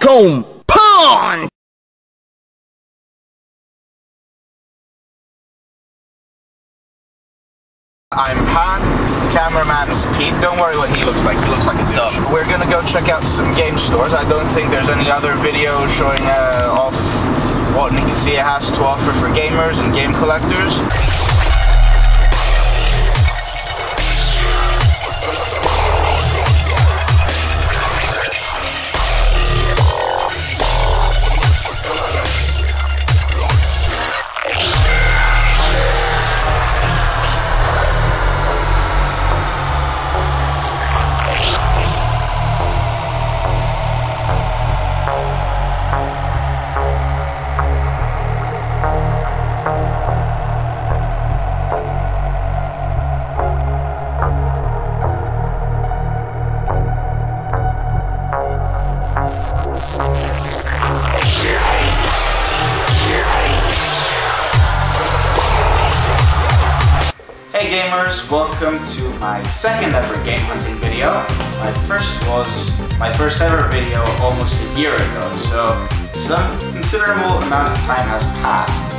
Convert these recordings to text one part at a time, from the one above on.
Comb Pond! I'm Han, cameraman is Pete. Don't worry what he looks like. He looks like a dog. We're gonna go check out some game stores. I don't think there's any other videos showing off what Nicosia has to offer for gamers and game collectors. Hey gamers, welcome to my second ever game hunting video. My first ever video almost a year ago, so some considerable amount of time has passed.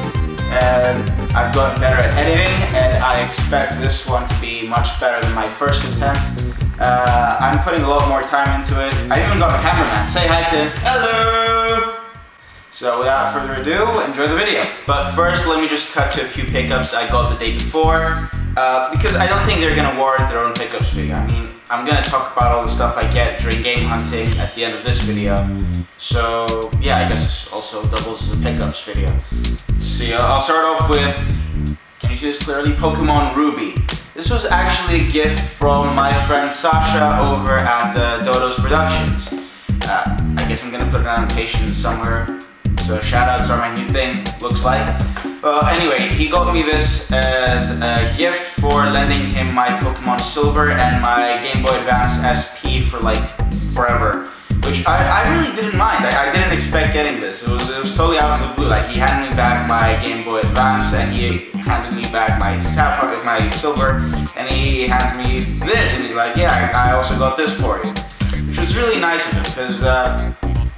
And I've gotten better at editing, and I expect this one to be much better than my first attempt. I'm putting a lot more time into it. I even got a cameraman. Say hi, Tim. Hello! So without further ado, enjoy the video. But first, let me just cut to a few pickups I got the day before. Because I don't think they're gonna warrant their own pickups video. I mean, I'm gonna talk about all the stuff I get during game hunting at the end of this video. So yeah, I guess this also doubles as a pickups video. Let's see, I'll start off with, can you see this clearly? Pokemon Ruby. This was actually a gift from my friend Sasha over at Dodo's Productions. I guess I'm gonna put an annotation somewhere. So shoutouts are my new thing, looks like. Anyway, he got me this as a gift for lending him my Pokemon Silver and my Game Boy Advance SP for like forever. Which I really didn't mind. I didn't expect getting this. It was totally out of the blue. Like, he handed me back my Game Boy Advance and he handed me back my Sapphire, my Silver, and he handed me this and he's like, yeah, I also got this for you. Which was really nice of him because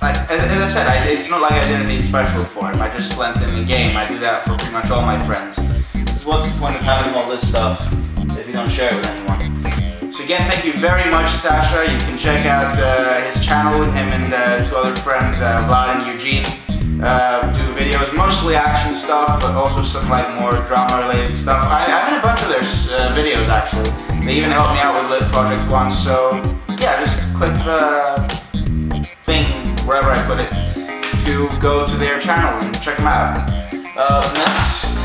as I said, it's not like I did anything special for him. I just lent him a game. I do that for pretty much all my friends. Because what's the point of having all this stuff if you don't share it with anyone? So again, thank you very much, Sasha. You can check out his channel. Him and two other friends, Vlad and Eugene, do videos, mostly action stuff, but also some like more drama-related stuff. I'm in a bunch of their videos actually. They even helped me out with Lit Project once. So yeah, just click the thing wherever I put it to go to their channel and check them out. Next,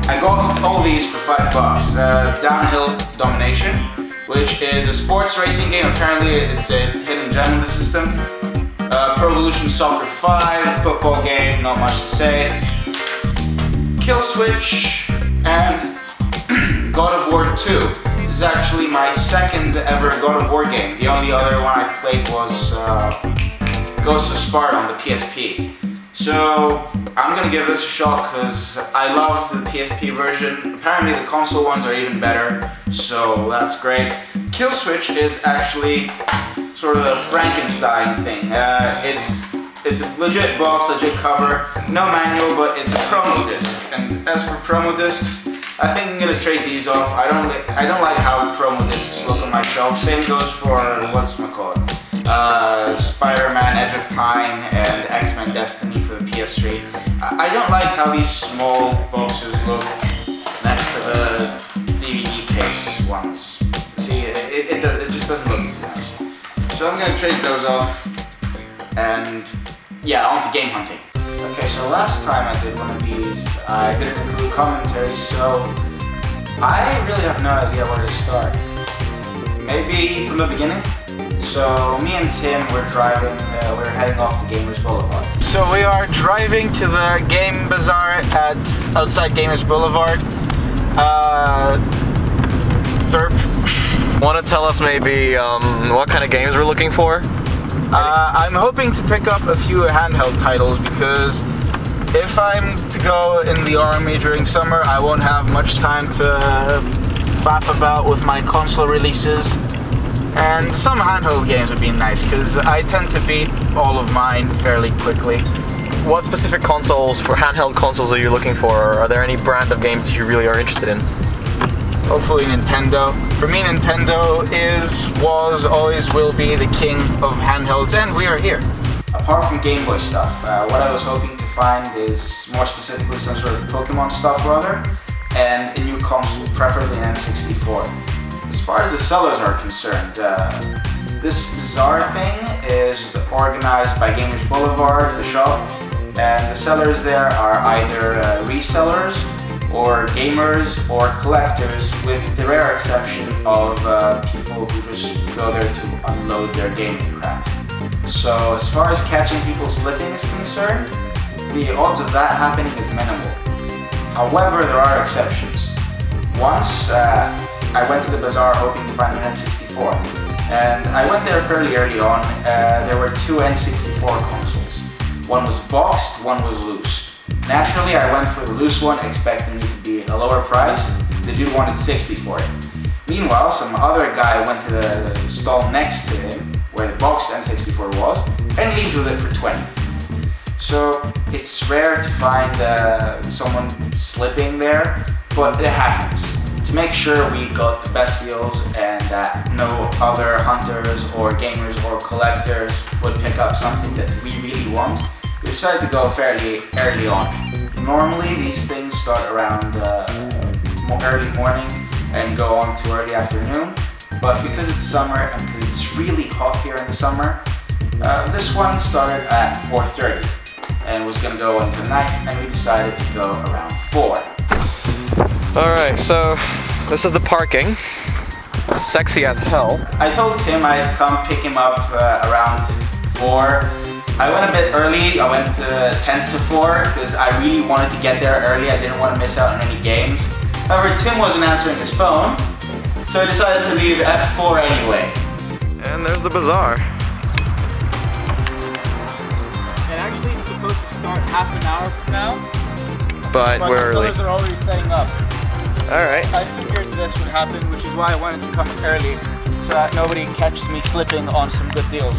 I got all these for $5. Downhill Domination, which is a sports racing game. Apparently it's a hidden gem in the system. Pro Evolution Soccer 5, football game, not much to say. Kill Switch and God of War 2. This is actually my second ever God of War game. The only other one I played was Ghost of Sparta on the PSP. So I'm gonna give this a shot because I loved the PSP version. Apparently the console ones are even better, so that's great. Kill Switch is actually sort of a Frankenstein thing. It's a legit box, legit cover, no manual, but it's a promo disc. And as for promo discs, I think I'm gonna trade these off. I don't like how promo discs look on my shelf. Same goes for whatchamacallit. Spider-Man Edge of Time and X-Men Destiny for the PS3. I don't like how these small boxes look next to the DVD case ones. See, it just doesn't look too nice. So I'm gonna trade those off, and yeah, on to game hunting. Okay, so last time I did one of these, I didn't include commentary, so I really have no idea where to start. Maybe from the beginning? So me and Tim were driving, we're heading off to Gamers Boulevard. So we are driving to the game Bazaar outside Gamers Boulevard. Derp. Want to tell us maybe what kind of games we're looking for? I'm hoping to pick up a few handheld titles because if I'm to go in the army during summer, I won't have much time to faff about with my console releases. And some handheld games would be nice, because I tend to beat all of mine fairly quickly. What specific consoles, for handheld consoles, are you looking for? Are there any brand of games that you really are interested in? Hopefully Nintendo. For me, Nintendo was, always will be the king of handhelds, and we are here. Apart from Game Boy stuff, what I was hoping to find is more specifically some sort of Pokemon stuff rather, and a new console, preferably an N64. As far as the sellers are concerned, this Bazaar thing is organized by Boulevard, the shop, and the sellers there are either resellers or gamers or collectors, with the rare exception of people who just go there to unload their gaming crap. So as far as catching people slipping is concerned, the odds of that happening is minimal. However, there are exceptions. Once I went to the Bazaar hoping to find an N64, and I went there fairly early on. There were two N64 consoles. One was boxed, one was loose. Naturally, I went for the loose one, expecting it to be a lower price. The dude wanted 60 for it. Meanwhile, some other guy went to the stall next to him, where the boxed N64 was, and leaves with it for 20. So it's rare to find someone slipping there, but it happens. To make sure we got the best deals and that no other hunters or gamers or collectors would pick up something that we really want, we decided to go fairly early on. Normally these things start around early morning and go on to early afternoon, but because it's summer and because it's really hot here in the summer, this one started at 4:30 and was going to go into the night, and we decided to go around 4. Alright, so this is the parking. Sexy as hell. I told Tim I'd come pick him up around 4. I went a bit early, I went 10 to 4 because I really wanted to get there early. I didn't want to miss out on any games. However, Tim wasn't answering his phone, so I decided to leave at 4 anyway. And there's the Bazaar. It actually is supposed to start half an hour from now, but we're early. Are already setting up. Alright. I figured this would happen, which is why I wanted to come early, so that nobody catches me slipping on some good deals.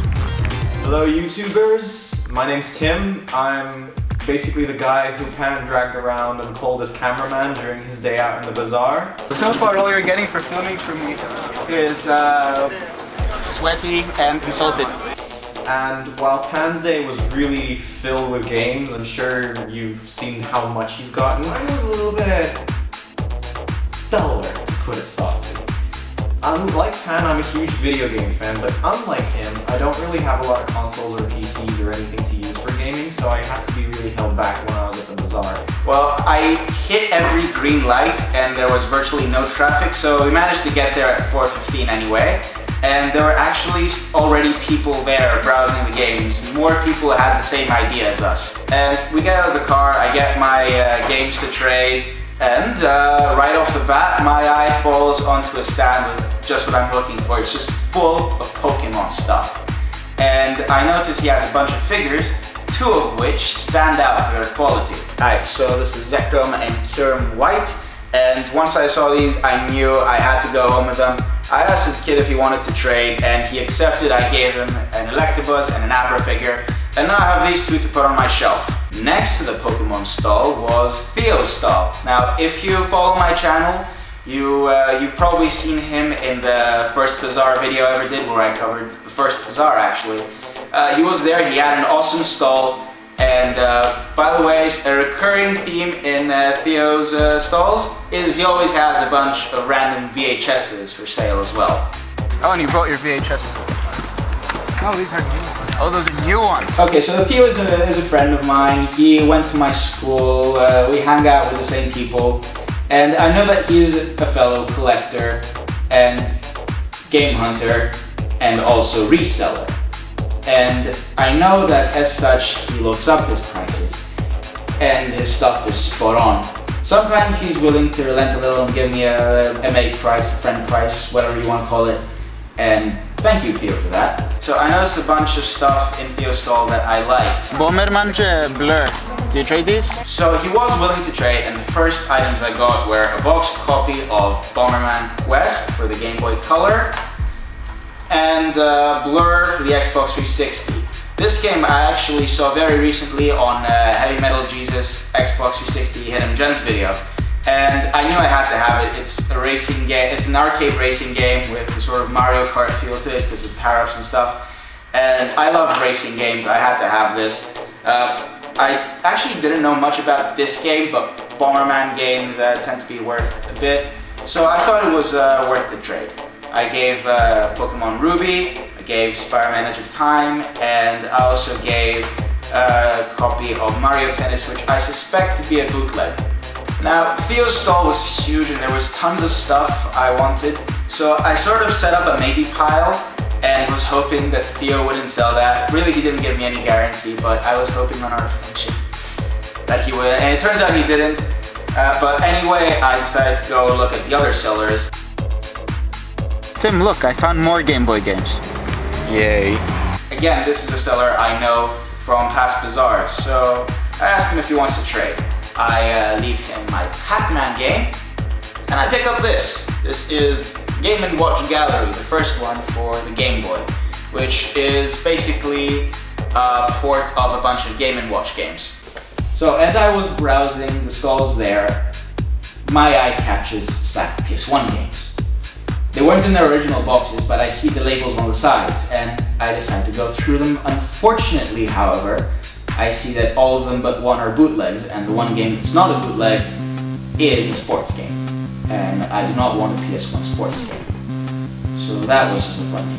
Hello YouTubers, my name's Tim. I'm basically the guy who Pan dragged around and called as cameraman during his day out in the Bazaar. So far all you're getting for filming from me is sweaty and insulted. And while Pan's day was really filled with games, I'm sure you've seen how much he's gotten. Mine was a little bit duller, to put it softly. Like Pan, I'm a huge video game fan, but unlike him, I don't really have a lot of consoles or PCs or anything to use for gaming, so I had to be really held back when I was at the Bazaar. Well, I hit every green light and there was virtually no traffic, so we managed to get there at 4:15 anyway. And there were actually already people there browsing the games. More people had the same idea as us. And we get out of the car, I get my games to trade, and right off the bat, my eye falls onto a stand with just what I'm looking for. It's just full of Pokemon stuff. And I notice he has a bunch of figures, 2 of which stand out for their quality. Alright, so this is Zekrom and Kyurem White. And once I saw these, I knew I had to go home with them. I asked the kid if he wanted to trade, and he accepted. I gave him an Electabuzz and an Abra figure, and now I have these 2 to put on my shelf. Next to the Pokemon stall was Theo's stall. Now, if you follow my channel, you've probably seen him in the first Bazaar video I ever did, where I covered the first Bazaar actually. He was there, he had an awesome stall. And by the way, a recurring theme in Theo's stalls is he always has a bunch of random VHSs for sale as well. Oh, and you brought your VHSs. No, these are new ones. Oh, those are new ones. Okay, so Theo is a friend of mine. He went to my school. We hang out with the same people. And I know that he's a fellow collector and game hunter and also reseller. And I know that as such, he looks up his prices, and his stuff is spot on. Sometimes he's willing to relent a little and give me a mate price, a friend price, whatever you want to call it, and thank you, Theo, for that. So I noticed a bunch of stuff in Theo's stall that I liked. Bomberman Blur. Do you trade these? So he was willing to trade, and the first items I got were a boxed copy of Bomberman Quest for the Game Boy Color, and Blur for the Xbox 360. This game I actually saw very recently on Heavy Metal Jesus Xbox 360 Hidden Gems video, and I knew I had to have it. It's a racing game. It's an arcade racing game with a sort of Mario Kart feel to it because of power-ups and stuff. And I love racing games. I had to have this. I actually didn't know much about this game, but Bomberman games tend to be worth a bit, so I thought it was worth the trade. I gave Pokemon Ruby, I gave Spider-Man Edge of Time, and I also gave a copy of Mario Tennis, which I suspect to be a bootleg. Now, Theo's stall was huge and there was tons of stuff I wanted, so I sort of set up a maybe pile and was hoping that Theo wouldn't sell that. Really, he didn't give me any guarantee, but I was hoping on our friendship that he would, and it turns out he didn't. But anyway, I decided to go look at the other sellers. Tim, look, I found more Game Boy games. Yay. Again, this is a seller I know from past Bazaar, so I asked him if he wants to trade. I leave him my Pac-Man game, and I pick up this. This is Game & Watch Gallery, the first one for the Game Boy, which is basically a port of a bunch of Game & Watch games. So as I was browsing the stalls there, my eye catches a stack of PS1 games. They weren't in their original boxes, but I see the labels on the sides, and I decide to go through them. Unfortunately, however, I see that all of them but one are bootlegs, and the one game that's not a bootleg is a sports game. And I do not want a PS1 sports game. So that was disappointing.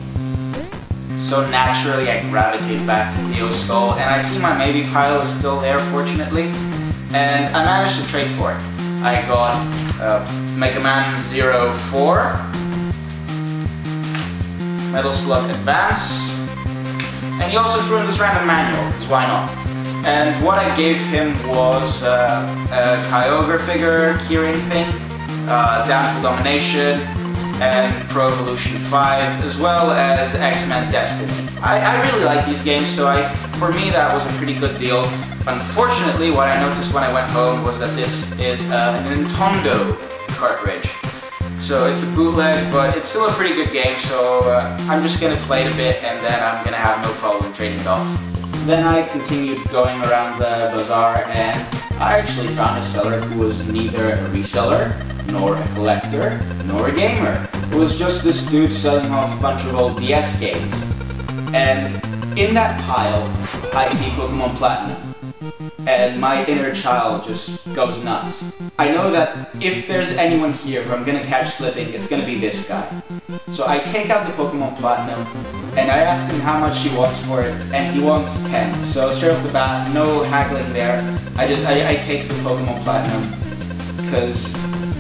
So naturally I gravitate back to Theo's stall, and I see my maybe pile is still there, fortunately, and I managed to trade for it. I got Mega Man 04, Metal Slug Advance, and he also threw in this random manual, because why not? And what I gave him was a Kyogre figure, keyring thing, Down for Domination, and Pro Evolution 5, as well as X-Men Destiny. I really like these games, so for me that was a pretty good deal. Unfortunately, what I noticed when I went home was that this is a Nintendo cartridge. So it's a bootleg, but it's still a pretty good game, so I'm just going to play it a bit, and then I'm going to have no problem trading it off. Then I continued going around the bazaar, and I actually found a seller who was neither a reseller, nor a collector, nor a gamer. It was just this dude selling off a bunch of old DS games. And in that pile, I see Pokemon Platinum. And my inner child just goes nuts. I know that if there's anyone here who I'm gonna catch slipping, it's gonna be this guy. So I take out the Pokemon Platinum, and I ask him how much he wants for it, and he wants 10. So straight off the bat, no haggling there. I take the Pokemon Platinum, because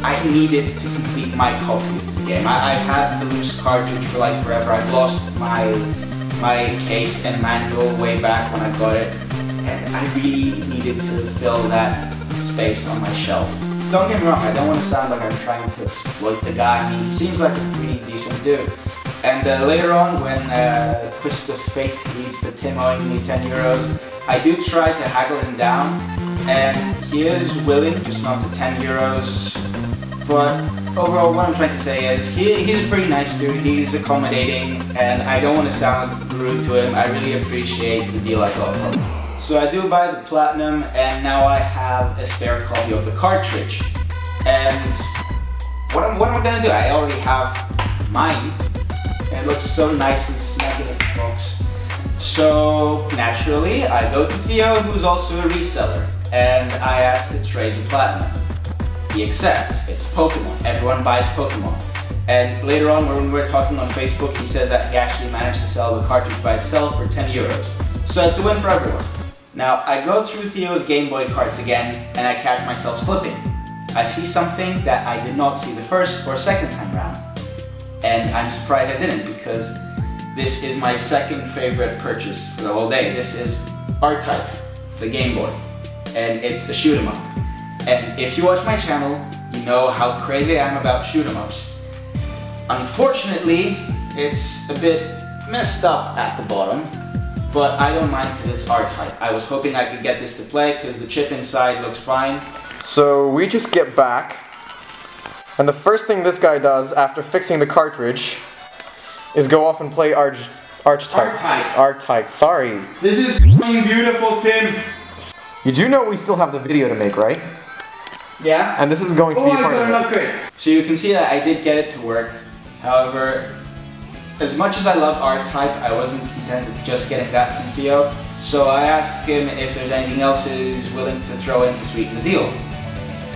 I need it to complete my copy of the game. I've had the loose cartridge for like forever. I've lost my case and manual way back when I got it, and I really needed to fill that space on my shelf. Don't get me wrong, I don't want to sound like I'm trying to exploit the guy. I mean, he seems like a pretty decent dude. And later on, when Twist of Fate leads to Tim owing me 10 euros, I do try to haggle him down, and he is willing, just not to 10 euros. But overall, what I'm trying to say is, he's a pretty nice dude, he's accommodating, and I don't want to sound rude to him. I really appreciate the deal I got from him. So I do buy the Platinum, and now I have a spare copy of the cartridge. And what am I gonna do? I already have mine, and it looks so nice and snug in its box. So naturally, I go to Theo, who's also a reseller, and I ask to trade the Platinum. He accepts. It's Pokemon. Everyone buys Pokemon. And later on, when we're talking on Facebook, he says that he actually managed to sell the cartridge by itself for 10 euros. So it's a win for everyone. Now, I go through Theo's Game Boy carts again, and I catch myself slipping. I see something that I did not see the first or second time round. And I'm surprised I didn't, because this is my second favorite purchase for the whole day. This is R-Type, the Game Boy, and it's the shoot 'em up. And if you watch my channel, you know how crazy I am about shoot 'em ups. Unfortunately, it's a bit messed up at the bottom, but I don't mind because it's R-Type. I was hoping I could get this to play because the chip inside looks fine. So we just get back, and the first thing this guy does after fixing the cartridge is go off and play Archetype. Sorry. This is beautiful, Tim. You do know we still have the video to make, right? Yeah. And this is going to be a part of it. Upgrade. So you can see that I did get it to work. However, as much as I love Archetype, I wasn't content with just getting that from Theo. So I asked him if there's anything else he's willing to throw in to sweeten the deal.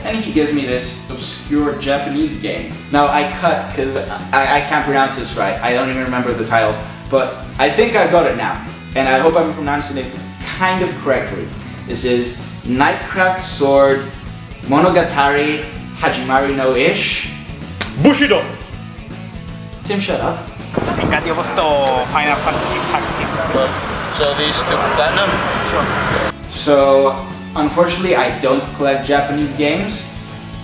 And he gives me this obscure Japanese game. Now I cut because I can't pronounce this right. I don't even remember the title. But I think I got it now. And I hope I'm pronouncing it kind of correctly. This is Knightcraft Sword Monogatari Hajimari no Ish Bushido! Tim, shut up. Wingardium Leviosa, Final Fantasy Tactics. So these two for platinum? Sure. So, unfortunately, I don't collect Japanese games.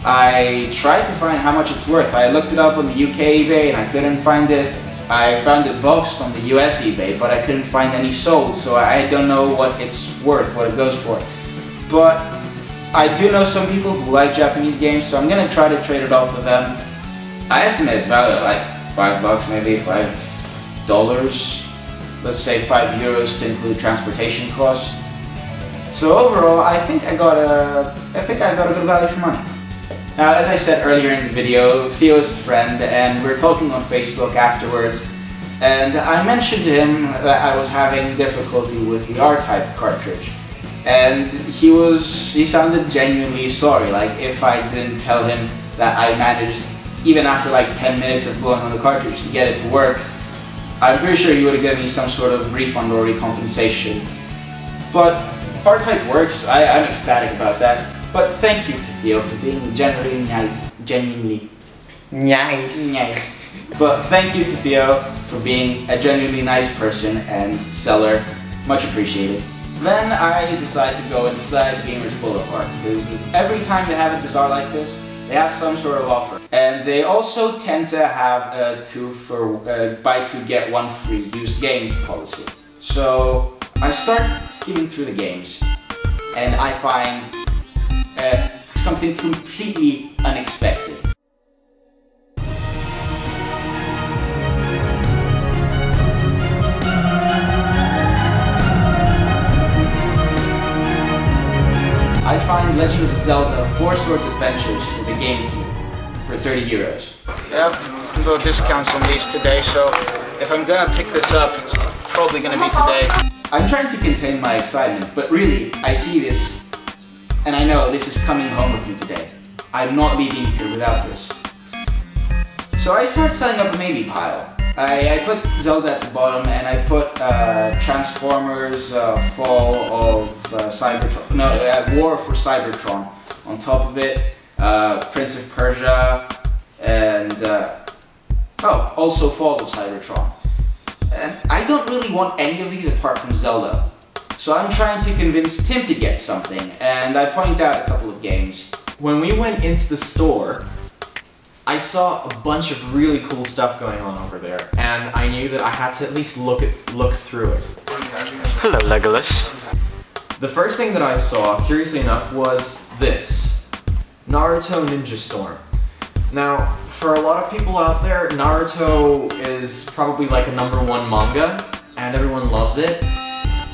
I tried to find how much it's worth. I looked it up on the UK eBay and I couldn't find it. I found it boxed on the US eBay, but I couldn't find any sold, so I don't know what it's worth, what it goes for. But I do know some people who like Japanese games, so I'm gonna try to trade it off with them. I estimate it's value like $5, maybe $5. Let's say €5 to include transportation costs. So overall, I think I got a good value for money. Now, as I said earlier in the video, Theo is a friend, and we're talking on Facebook afterwards. And I mentioned to him that I was having difficulty with the R-Type cartridge. And he sounded genuinely sorry, like if I didn't tell him that I managed, even after like 10 minutes of blowing on the cartridge, to get it to work, I'm pretty sure he would have given me some sort of refund or recompensation. But R-Type works, I'm ecstatic about that. But thank you to Theo for being genuinely nice. But thank you to Theo for being a genuinely nice person and seller. Much appreciated. Then I decided to go inside Gamers Boulevard, because every time they have a bazaar like this, they have some sort of offer. And they also tend to have a buy two get one free used games policy. So I start skimming through the games, and I find something completely unexpected. I find Legend of Zelda 4 Swords Adventures for the GameCube for €30. They have little discounts on these today, so if I'm gonna pick this up, it's probably gonna be today. I'm trying to contain my excitement, but really, I see this and I know this is coming home with me today. I'm not leaving here without this. So I start setting up a maybe pile. I put Zelda at the bottom, and I put Transformers Fall of Cybertron, War for Cybertron on top of it, Prince of Persia, and also Fall of Cybertron. And I don't really want any of these apart from Zelda. So I'm trying to convince Tim to get something, and I point out a couple of games. When we went into the store, I saw a bunch of really cool stuff going on over there, and I knew that I had to at least look through it. Hello, Legolas. The first thing that I saw, curiously enough, was this. Naruto Ninja Storm. Now, for a lot of people out there, Naruto is probably like a #1 manga, and everyone loves it.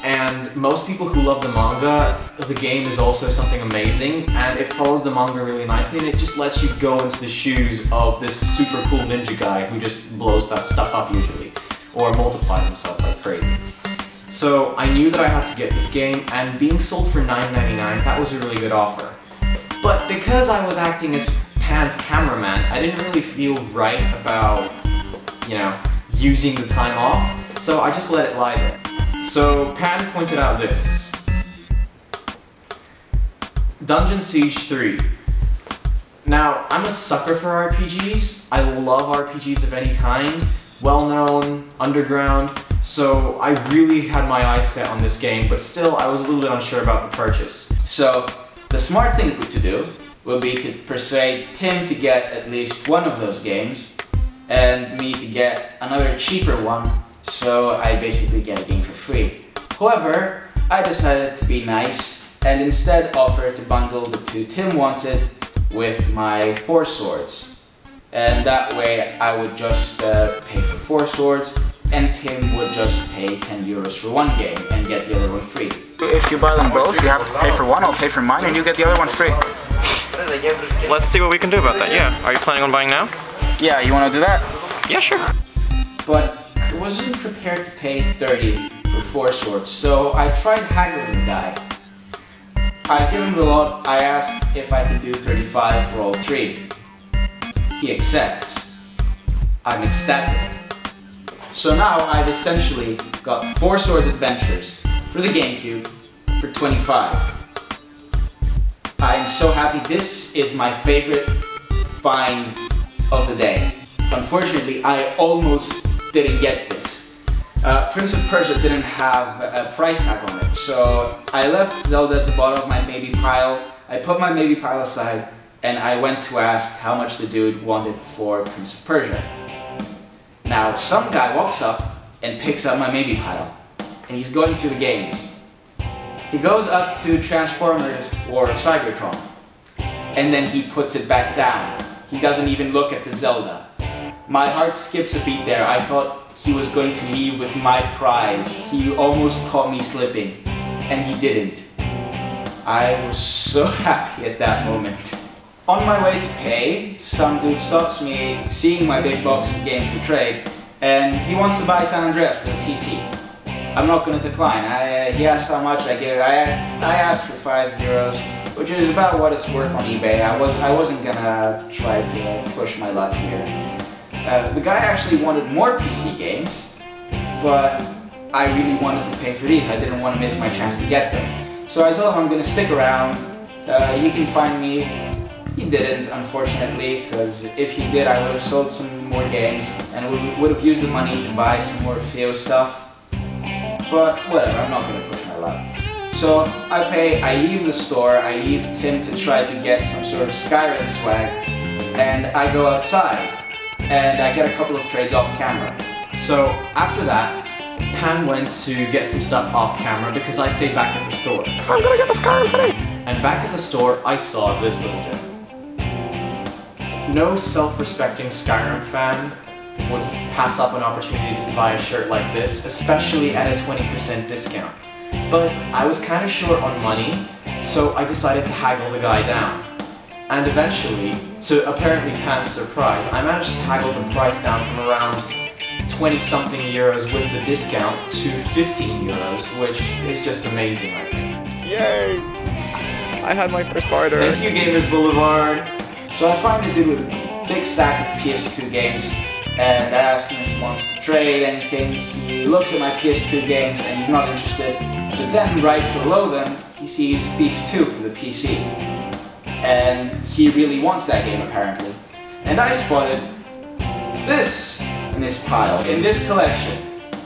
And most people who love the manga, the game is also something amazing, and it follows the manga really nicely, and it just lets you go into the shoes of this super cool ninja guy who just blows stuff up usually, or multiplies himself like crazy. So I knew that I had to get this game, and being sold for $9.99, that was a really good offer. But because I was acting as Pan's cameraman, I didn't really feel right about, using the time off, so I just let it lie there. So Pan pointed out this. Dungeon Siege 3. Now, I'm a sucker for RPGs. I love RPGs of any kind, well-known, underground, so I really had my eyes set on this game, but still I was a little bit unsure about the purchase. So, the smart thing to do would be to persuade Tim to get at least one of those games, and me to get another cheaper one, so I basically get a game for free. However, I decided to be nice, and instead offer to bundle the two Tim wanted with my 4 swords. And that way I would just pay for 4 swords, and Tim would just pay 10 euros for one game and get the other one free. If you buy them both, you have to pay for one, I'll pay for mine, and you get the other one free. Let's see what we can do about that, yeah. Are you planning on buying now? Yeah, you want to do that? Yeah, sure. But I wasn't prepared to pay 30 for 4 swords, so I tried haggling the guy. I gave him the lot. I asked if I could do 35 for all 3. He accepts. I'm ecstatic. So now I've essentially got 4 Swords Adventures for the GameCube for 25. I'm so happy. This is my favorite find of the day. Unfortunately, I almost didn't get this. Prince of Persia didn't have a price tag on it, so I left Zelda at the bottom of my maybe pile. I put my maybe pile aside, and I went to ask how much the dude wanted for Prince of Persia. Now, some guy walks up and picks up my maybe pile, and he's going through the games. He goes up to Transformers War of Cybertron, and then he puts it back down. He doesn't even look at the Zelda. My heart skips a beat there. I thought he was going to leave with my prize. He almost caught me slipping, and he didn't. I was so happy at that moment. On my way to pay, some dude stops me, seeing my big box of games for trade, and he wants to buy San Andreas for the PC. I'm not going to decline. He asked how much I give. I asked for 5 euros, which is about what it's worth on eBay. I wasn't gonna try to push my luck here. The guy actually wanted more PC games, but I really wanted to pay for these. I didn't want to miss my chance to get them. So I told him I'm going to stick around. He can find me. He didn't, unfortunately, because if he did, I would have sold some more games and would have used the money to buy some more Theo stuff. But whatever, I'm not going to push my luck. So I pay, I leave the store, I leave Tim to try to get some sort of Skyrim swag, and I go outside. And I get a couple of trades off camera. So after that, Pan went to get some stuff off camera because I stayed back at the store. I'm gonna get the Skyrim thing! And back at the store, I saw this little gem. No self-respecting Skyrim fan would pass up an opportunity to buy a shirt like this, especially at a 20% discount. But I was kind of short on money, so I decided to haggle the guy down. And eventually, to apparently Pan's surprise, I managed to haggle the price down from around 20-something euros with the discount to 15 euros, which is just amazing, I think. Yay! I had my first barter. Thank you, Gamers Boulevard. So I find a dude with a big stack of PS2 games, and I ask him if he wants to trade anything. He looks at my PS2 games and he's not interested, but then right below them, he sees Thief 2 for the PC. And he really wants that game, apparently. And I spotted this in this pile. In this collection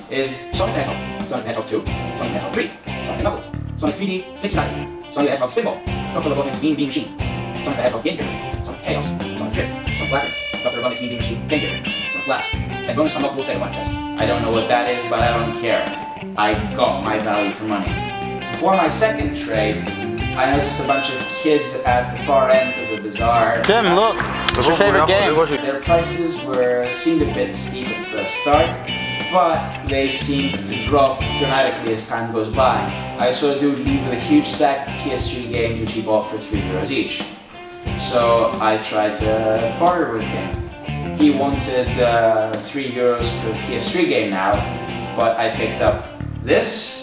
is Sonic the Hedgehog, Sonic the Hedgehog 2, Sonic the Hedgehog 3, Sonic Knuckles, Sonic 3D Flicky Time, Sonic the Hedgehog Spinball, Dr. Robotnik's Mean Bean Machine, Sonic the Hedgehog Game Gear, Sonic Chaos, Sonic Drift, Sonic Labyrinth, Dr. Robotnik's Mean Bean Machine, Game Gear, Sonic Blast, and bonus unlockable set of access. I don't know what that is, but I don't care. I got my value for money. For my second trade, I noticed a bunch of kids at the far end of the Bazaar. Tim, look! What's your favorite game? Their prices seemed a bit steep at the start, but they seemed to drop dramatically as time goes by. I saw a dude leave with a huge stack of PS3 games which he bought for 3 euros each. So I tried to barter with him. He wanted 3 euros per PS3 game now, but I picked up this,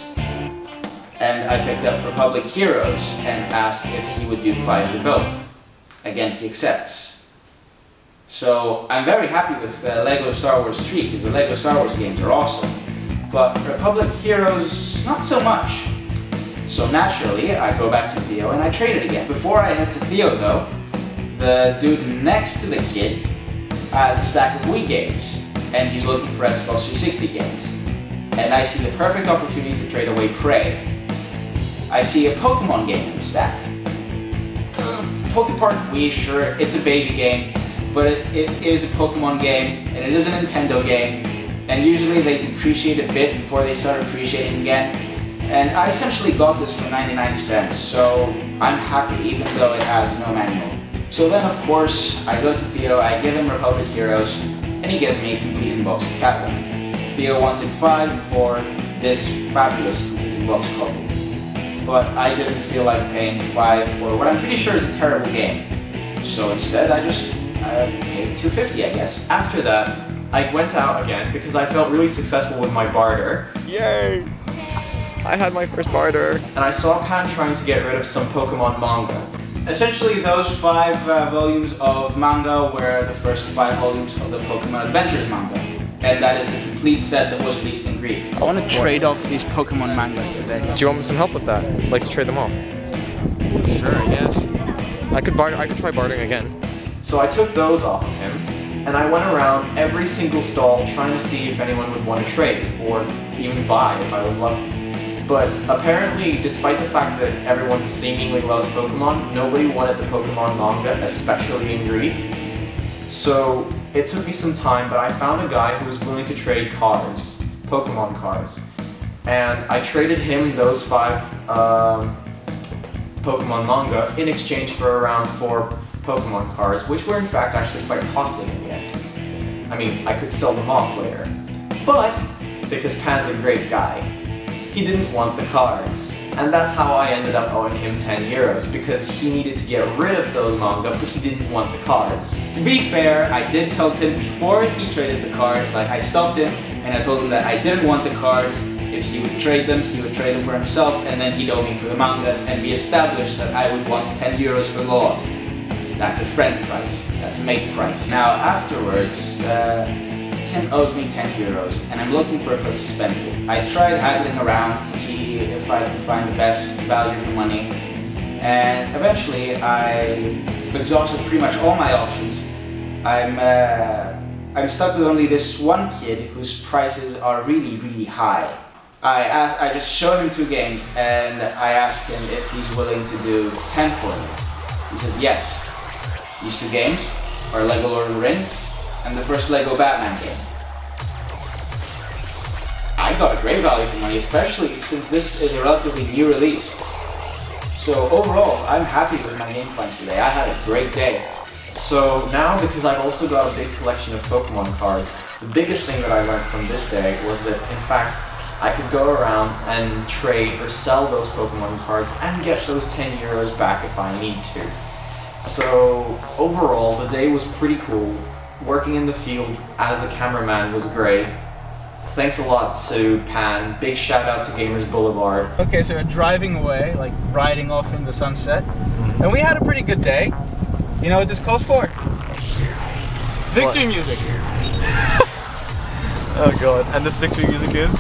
and I picked up Republic Heroes and asked if he would do 5 for both. Again, he accepts. So I'm very happy with LEGO Star Wars 3 because the LEGO Star Wars games are awesome. But Republic Heroes, not so much. So naturally, I go back to Theo and I trade it again. Before I head to Theo though, the dude next to the kid has a stack of Wii games and he's looking for Xbox 360 games. And I see the perfect opportunity to trade away Prey. I see a Pokemon game in the stack. Pokepark Wii, sure, it's a baby game, but it is a Pokemon game, and it is a Nintendo game, and usually they depreciate a bit before they start appreciating again. And I essentially got this for 99 cents, so I'm happy even though it has no manual. So then of course, I go to Theo, I give him Republic Heroes, and he gives me a complete in-box Catwoman. Theo wanted 5 for this fabulous complete in-box copy, but I didn't feel like paying 5 for what I'm pretty sure is a terrible game. So instead, I paid $2.50, I guess. After that, I went out again because I felt really successful with my barter. Yay! I had my first barter. And I saw Pan trying to get rid of some Pokemon manga. Essentially, those 5 volumes of manga were the first 5 volumes of the Pokemon Adventures manga. And that is the complete set that was released in Greek. I want to trade off these Pokemon mangas today. Do you want some help with that? I'd like to trade them off. Sure, I guess. I could try bartering again. So I took those off of him, and I went around every single stall trying to see if anyone would want to trade, or even buy if I was lucky. But apparently, despite the fact that everyone seemingly loves Pokemon, nobody wanted the Pokemon manga, especially in Greek. So it took me some time, but I found a guy who was willing to trade cards, Pokemon cards. And I traded him those 5 Pokemon manga in exchange for around 4 Pokemon cards, which were in fact actually quite costly in the end. I mean, I could sell them off later. But, because Pan's a great guy, he didn't want the cards. And that's how I ended up owing him 10 euros, because he needed to get rid of those manga, but he didn't want the cards. To be fair, I did tell Tim before he traded the cards, like I stopped him and I told him that I didn't want the cards. If he would trade them, he would trade them for himself, and then he'd owe me for the mangas, and we established that I would want 10 euros for the lot. That's a friend price. That's a mate price. Now afterwards, Tim owes me 10 euros, and I'm looking for a place to spend it. I tried haggling around to see if I could find the best value for money, and eventually I've exhausted pretty much all my options. I'm stuck with only this one kid whose prices are really, really high. I just showed him 2 games, and I asked him if he's willing to do 10 for me. He says yes. These 2 games are Lego Lord of the Rings and the first Lego Batman game. I got a great value for money, especially since this is a relatively new release. So overall, I'm happy with my game finds today. I had a great day. So now, because I've also got a big collection of Pokemon cards, the biggest thing that I learned from this day was that, in fact, I could go around and trade or sell those Pokemon cards and get those 10 euros back if I need to. So overall, the day was pretty cool. Working in the field as a cameraman was great. Thanks a lot to Pan. Big shout out to Gamers Boulevard. Okay, so we're driving away, like riding off in the sunset, and we had a pretty good day. You know what this calls for? Victory music. Oh god, and this victory music is?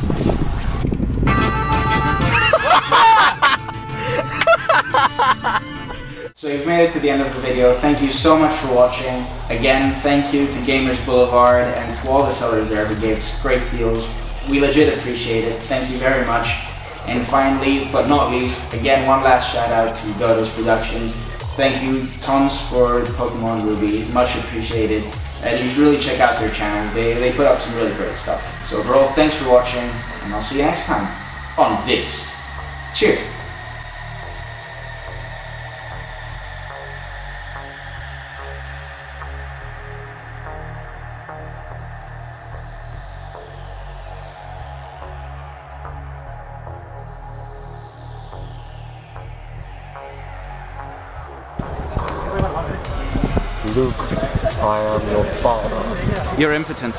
So you've made it to the end of the video. Thank you so much for watching. Again, thank you to Gamers Boulevard and to all the sellers there who gave us great deals. We legit appreciate it. Thank you very much. And finally, but not least, again, one last shout out to Dodo's Productions. Thank you tons for the Pokemon Ruby. Much appreciated. And you should really check out their channel. They put up some really great stuff. So overall, thanks for watching, and I'll see you next time on this. Cheers. Luke, I am your father. You're impotent.